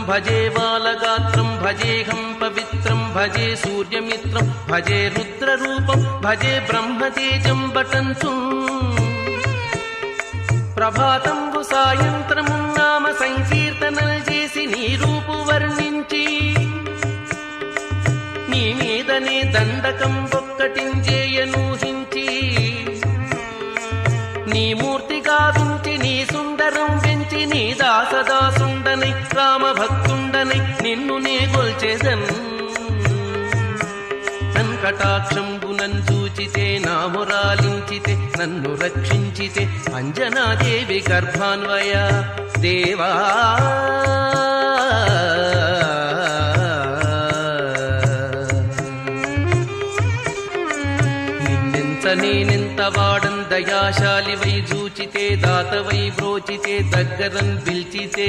భజే బాలగాత్రం భజేహం పవిత్రం భజే సూర్యమిత్రం భజే రుద్రరూపం భజే బ్రహ్మతేజం బటంతు ప్రభాతంబు సాయంత్రము నామ సంకీర్తనలు చేసి నీ రూపు వర్ణించి నీ మీదనే దండకం ఒక్కటించేయనూహించి నీ మూర్తి గావించి నీ సుందరం పెంచి నీ దాసదాసుండనై రామభక్తుండనై నిన్ను నే గొల్చెదన్ కటాక్షంబునన్ చూచితే నామురాలించితే నన్ను రక్షించితే అంజనాదేవి గర్భాన్వయ దేవా నిన్నెంత నేనెంత వాడన్ దయాశాలి వై చూచితే దాతవై బ్రోచితే దగ్గరన్ పిల్చితే